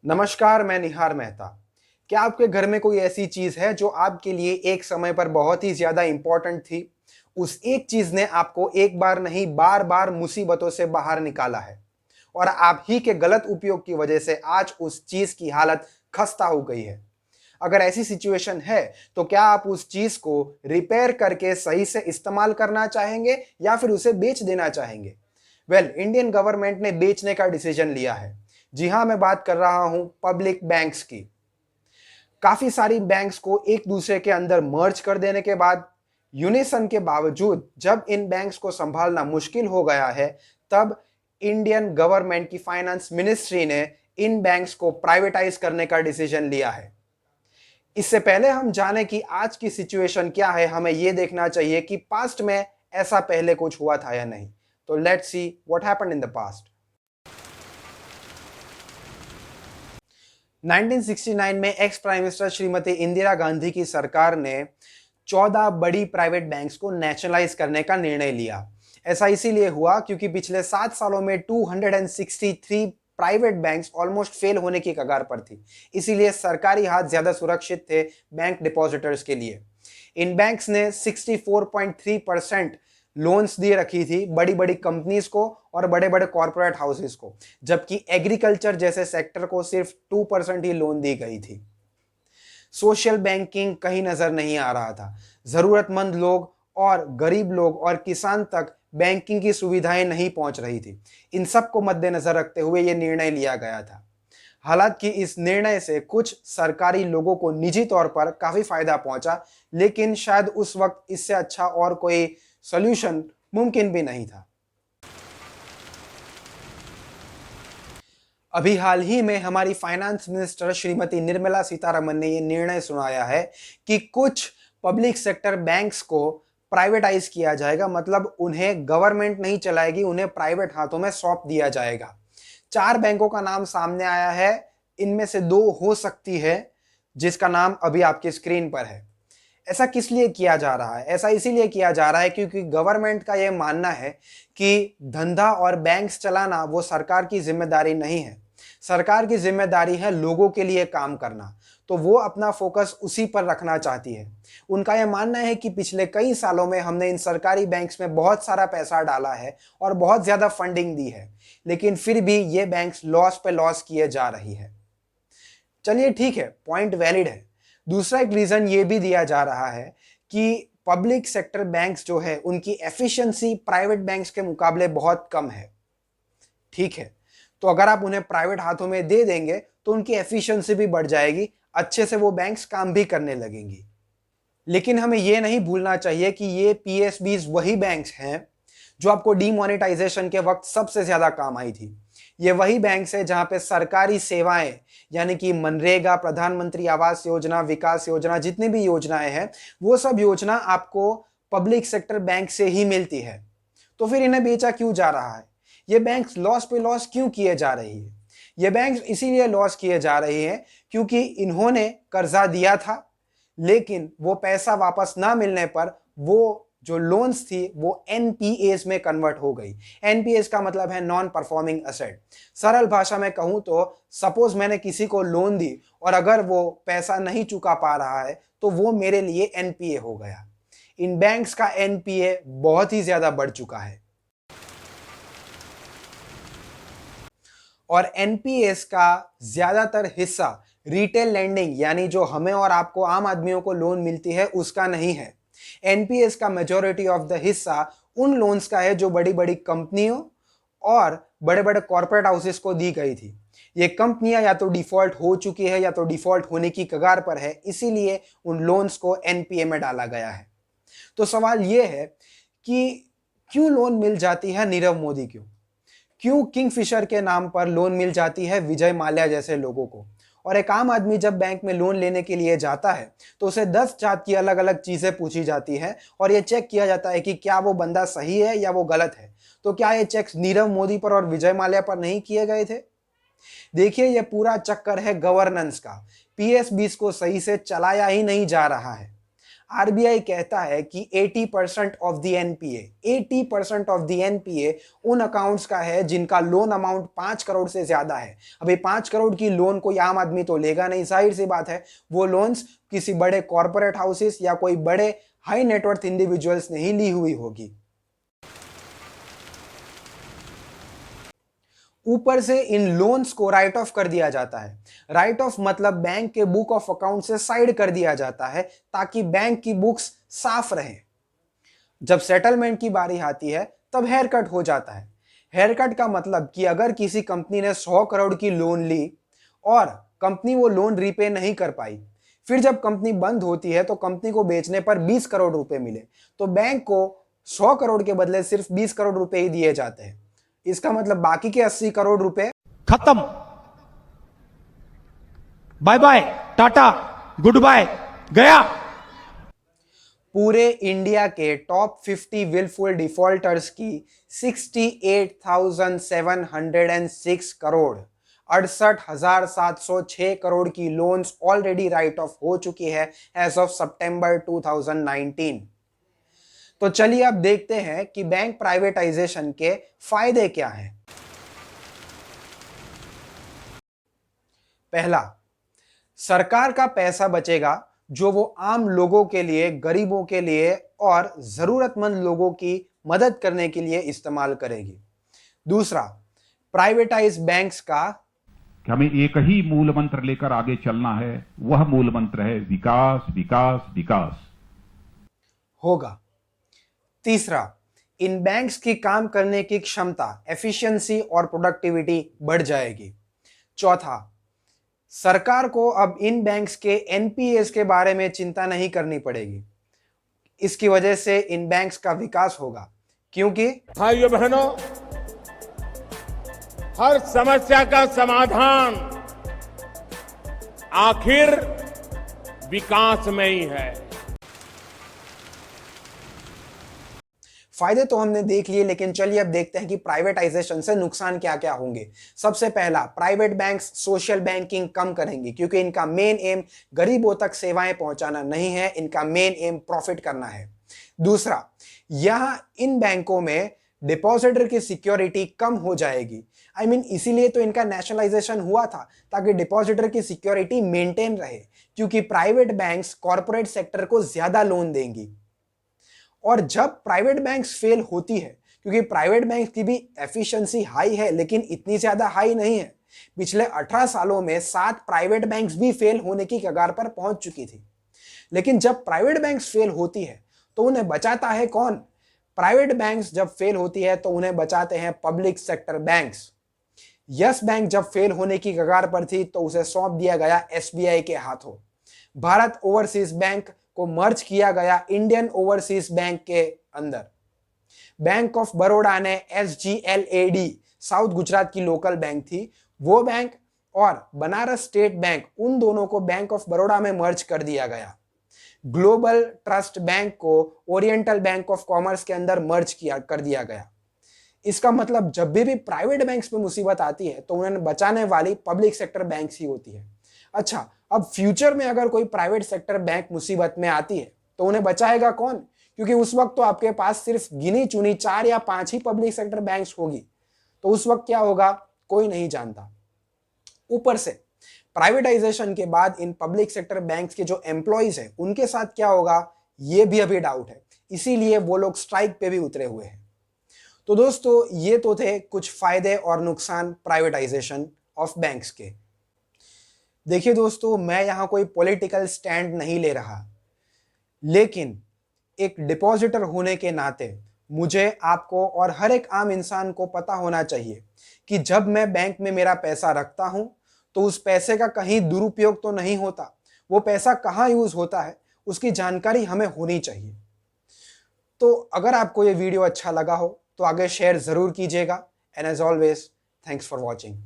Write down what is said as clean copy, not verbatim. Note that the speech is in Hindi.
नमस्कार, मैं निहार मेहता। क्या आपके घर में कोई ऐसी चीज़ है जो आपके लिए एक समय पर बहुत ही ज़्यादा इम्पोर्टेंट थी? उस एक चीज़ ने आपको एक बार नहीं बार-बार मुसीबतों से बाहर निकाला है और आप ही के गलत उपयोग की वजह से आज उस चीज़ की हालत खस्ता हो गई है। अगर ऐसी सिचुएशन है, तो क्या आप उस चीज़ को रिपेयर करके सही से इस्तेमाल करना चाहेंगे या फिर उसे बेच देना चाहेंगे? इंडियन गवर्नमेंट ने बेचने का डिसीजन लिया है। जी हाँ, मैं बात कर रहा हूं पब्लिक बैंक्स की। काफी सारी बैंक्स को एक दूसरे के अंदर मर्ज कर देने के बाद यूनिसन के बावजूद जब इन बैंक्स को संभालना मुश्किल हो गया है, तब इंडियन गवर्नमेंट की फाइनेंस मिनिस्ट्री ने इन बैंक्स को प्राइवेटाइज करने का डिसीजन लिया है। इससे पहले हम जाने कि आज की सिचुएशन क्या है, हमें यह देखना चाहिए कि पास्ट में ऐसा पहले कुछ हुआ था या नहीं। तो let's see what happened in the past. 1969 में ex prime minister Shrimati Indira Gandhi की सरकार ने 14 बड़ी प्राइवेट बैंक्स को नेशनलाइज करने का निर्णय लिया। ऐसा इसीलिए हुआ क्योंकि पिछले 7 सालों में 263 प्राइवेट बैंक्स ऑलमोस्ट फेल होने की कगार पर थी। इसीलिए सरकारी हाथ ज्यादा सुरक्षित थे बैंक डिपॉजिटर्स के लिए। इन बैंक्स ने 64.3% लोन्स दे रखी थी बड़ी बड़ी कंपनीज को और बड़े बड़े कॉरपोरेट हाउसेस को, जबकि एग्रीकल्चर जैसे सेक्टर को सिर्फ 2% ही लोन दी गई थी। सोशल बैंकिंग कहीं नजर नहीं आ रहा था। जरूरतमंद लोग और गरीब लोग और किसान तक बैंकिंग की सुविधाएं नहीं पहुंच रही थी। इन सब को मद्देनजर रखते हुए यह निर्णय लिया गया था। हालांकि इस निर्णय से कुछ सरकारी लोगों को निजी तौर पर काफी फायदा पहुंचा, लेकिन शायद उस वक्त इससे अच्छा और कोई सॉल्यूशन मुमकिन भी नहीं था। अभी हाल ही में हमारी फाइनेंस मिनिस्टर श्रीमती निर्मला सीतारमन ने यह निर्णय सुनाया है कि कुछ पब्लिक सेक्टर बैंक्स को प्राइवेटाइज किया जाएगा, मतलब उन्हें गवर्नमेंट नहीं चलाएगी, उन्हें प्राइवेट हाथों में सौंप दिया जाएगा। 4 बैंकों का नाम सामने आया है, इनमें से 2 हो सकती है जिसका नाम अभी आपकी स्क्रीन पर है। ऐसा किस लिए किया जा रहा है? ऐसा इसीलिए किया जा रहा है क्योंकि गवर्नमेंट का यह मानना है कि धंधा और बैंक्स चलाना वो सरकार की जिम्मेदारी नहीं है। सरकार की जिम्मेदारी है लोगों के लिए काम करना, तो वो अपना फोकस उसी पर रखना चाहती है। उनका यह मानना है कि पिछले कई सालों में हमने इन सरकारी बैंक्स में बहुत सारा पैसा डाला है और बहुत ज्यादा फंडिंग दी है, लेकिन फिर भी ये बैंक्स लॉस पे लॉस किए जा रही है। चलिए ठीक है, पॉइंट वैलिड है। दूसरा एक रीजन ये भी दिया जा रहा है कि पब्लिक सेक्टर बैंक्स जो है उनकी एफिशिएंसी प्राइवेट बैंक्स के मुकाबले बहुत कम है। ठीक है, तो अगर आप उन्हें प्राइवेट हाथों में दे देंगे तो उनकी एफिशिएंसी भी बढ़ जाएगी, अच्छे से वो बैंक्स काम भी करने लगेंगी। लेकिन हमें यह नहीं भूलना चाहिए कि ये पीएसबीज वही बैंक्स हैं जो आपको डीमोनेटाइजेशन के वक्त सबसे ज्यादा काम आई थी। ये वही बैंक्स है जहां पे सरकारी सेवाएं यानी कि मनरेगा, प्रधानमंत्री आवास योजना, विकास योजना, जितनी भी योजनाएं हैं, वो सब योजना आपको पब्लिक सेक्टर बैंक से ही मिलती है। तो फिर इन्हें बेचा क्यों जा रहा है? ये बैंक्स लॉस पे लॉस क्यों किए जा रही है? ये बैंक्स इसीलिए लॉस किए जा रही हैं क्योंकि इन्होंने कर्जा दिया था, लेकिन वो पैसा वापस ना मिलने पर वो जो लोन्स थी वो एनपीएस में कन्वर्ट हो गई। एनपीएस का मतलब है नॉन परफॉर्मिंग असेट। सरल भाषा में कहूं तो सपोज मैंने किसी को लोन दी और अगर वो पैसा नहीं चुका पा रहा है तो वो मेरे लिए एनपीए हो गया। इन बैंक्स का एनपीए बहुत ही ज्यादा बढ़ चुका है और एनपीएस का ज्यादातर हिस्सा रिटेल लैंडिंग यानी जो हमें और आपको आम आदमियों को लोन मिलती है उसका नहीं है। एनपीएस का मेजॉरिटी ऑफ द हिस्सा उन लोन्स का है जो बड़ी बड़ी कंपनियों और बड़े बड़े कॉर्पोरेट हाउसेस को दी गई थी। ये कंपनियां या तो डिफॉल्ट हो चुकी है या तो डिफॉल्ट होने की कगार पर है, इसीलिए उन लोन्स को एनपीए में डाला गया है। तो सवाल यह है कि क्यों लोन मिल जाती है नीरव मोदी को? क्यों किंगफिशर के नाम पर लोन मिल जाती है विजय माल्या जैसे लोगों को? और एक आम आदमी जब बैंक में लोन लेने के लिए जाता है तो उसे 10 जात की अलग अलग चीजें पूछी जाती है और यह चेक किया जाता है कि क्या वो बंदा सही है या वो गलत है। तो क्या ये चेक नीरव मोदी पर और विजय माल्या पर नहीं किए गए थे? देखिए, यह पूरा चक्कर है गवर्नेंस का। पीएसबीस को सही से चलाया ही नहीं जा रहा है। आरबीआई कहता है कि 80% of the NPA 80% of the NPA उन अकाउंट्स का है जिनका लोन अमाउंट 5 करोड़ से ज्यादा है। अभी 5 करोड़ की लोन कोई आम आदमी तो लेगा नहीं, जाहिर सी बात है वो लोन्स किसी बड़े कॉर्पोरेट हाउसेस या कोई बड़े हाई नेटवर्थ इंडिविजुअल्स ने ही ली हुई होगी। ऊपर से इन लोन्स को राइट ऑफ कर दिया जाता है। राइट ऑफ मतलब बैंक के बुक ऑफ अकाउंट से साइड कर दिया जाता है ताकि बैंक की बुक्स साफ रहें। जब सेटलमेंट की बारी आती है तब हेयर कट हो जाता है। हेयर कट का मतलब कि अगर किसी कंपनी ने 100 करोड़ की लोन ली और कंपनी वो लोन रीपे नहीं कर पाई, फिर जब कंपनी बंद होती है तो कंपनी को बेचने पर 20 करोड़ रुपए मिले, तो बैंक को 100 करोड़ के बदले सिर्फ 20 करोड़ रुपए ही दिए जाते हैं। इसका मतलब बाकी के 80 करोड़ रुपए खत्म, bye bye, tata, goodbye, गया। पूरे इंडिया के टॉप 50 विलफुल डिफॉल्टर्स की 68,706 करोड़ 68,706 करोड़ की लोन्स ऑलरेडी राइट ऑफ हो चुकी है एज ऑफ सितंबर 2019। तो चलिए अब देखते हैं कि बैंक प्राइवेटाइजेशन के फायदे क्या हैं। पहला, सरकार का पैसा बचेगा जो वो आम लोगों के लिए, गरीबों के लिए और जरूरतमंद लोगों की मदद करने के लिए इस्तेमाल करेगी। दूसरा, प्राइवेटाइज बैंक्स का कि हमें एक ही मूल मंत्र लेकर आगे चलना है, वह मूल मंत्र है विकास विकास विकास होगा। तीसरा, इन बैंक्स की काम करने की क्षमता, एफिशिएंसी और प्रोडक्टिविटी बढ़ जाएगी। चौथा, सरकार को अब इन बैंक्स के एनपीएस के बारे में चिंता नहीं करनी पड़ेगी। इसकी वजह से इन बैंक्स का विकास होगा, क्योंकि भाइयों बहनों, हर समस्या का समाधान आखिर विकास में ही है। फायदे तो हमने देख लिए, लेकिन चलिए अब देखते हैं कि प्राइवेटाइजेशन से नुकसान क्या क्या होंगे। सबसे पहला, प्राइवेट बैंक्स सोशल बैंकिंग कम करेंगे, क्योंकि इनका मेन एम गरीबों तक सेवाएं पहुंचाना नहीं है, इनका मेन एम प्रॉफिट करना है। दूसरा, यहां इन बैंकों में डिपॉजिटर की सिक्योरिटी कम हो जाएगी। इसीलिए तो इनका नेशनलाइजेशन हुआ था, ताकि डिपॉजिटर की सिक्योरिटी मेंटेन रहे, क्योंकि प्राइवेट बैंक्स कॉर्पोरेट सेक्टर को ज्यादा लोन देंगी। और जब प्राइवेट बैंक्स फेल होती है, क्योंकि प्राइवेट बैंक्स की भी एफिशिएंसी हाई है लेकिन इतनी ज्यादा हाई नहीं है, पिछले 18 सालों में 7 प्राइवेट बैंक्स भी फेल होने की कगार पर पहुंच चुकी थी। लेकिन जब प्राइवेट बैंक्स फेल होती है तो उन्हें बचाता है कौन? प्राइवेट बैंक्स जब फेल होती है तो उन्हें बचाते हैं public sector banks. Yes bank जब फेल होने की कगार पर थी तो उसे सौंप दिया गया एसबीआई के हाथों। भारत ओवरसीज बैंक को मर्ज किया गया इंडियन ओवरसीज बैंक के अंदर। बैंक ऑफ बड़ौदा ने एसजीएलएडी, साउथ गुजरात की लोकल बैंक थी, वो बैंक और बनारस स्टेट बैंक, उन दोनों को बैंक ऑफ बड़ौदा में मर्ज कर दिया गया। ग्लोबल ट्रस्ट बैंक को ओरिएंटल बैंक ऑफ कॉमर्स के अंदर मर्ज कर दिया गया। इसका मतलब जब भी प्राइवेट बैंक्स पे मुसीबत आती है तो उन्हें बचाने वाली पब्लिक सेक्टर बैंक्स ही होती है। अच्छा, अब फ्यूचर में अगर कोई प्राइवेट सेक्टर बैंक मुसीबत में आती है तो उन्हें बचाएगा कौन? क्योंकि उस वक्त तो आपके पास सिर्फ गिनी चुनी 4 या 5 ही पब्लिक सेक्टर बैंक्स होगी, तो उस वक्त क्या होगा कोई नहीं जानता। ऊपर से प्राइवेटाइजेशन के बाद इन पब्लिक सेक्टर बैंक्स के जो एम्प्लॉइज हैं उनके साथ क्या होगा ये भी अभी डाउट है, इसीलिए वो लोग स्ट्राइक पे भी उतरे हुए हैं। तो दोस्तों, ये तो थे कुछ फायदे और नुकसान प्राइवेटाइजेशन ऑफ बैंक्स के। देखिए दोस्तों, मैं यहां कोई पॉलिटिकल स्टैंड नहीं ले रहा, लेकिन एक डिपॉजिटर होने के नाते मुझे, आपको और हर एक आम इंसान को पता होना चाहिए कि जब मैं बैंक में मेरा पैसा रखता हूं तो उस पैसे का कहीं दुरुपयोग तो नहीं होता, वो पैसा कहां यूज होता है उसकी जानकारी हमें होनी चाहिए। तो अगर आपको ये वीडियो अच्छा लगा हो तो आगे शेयर जरूर कीजिएगा। And as always, thanks for watching.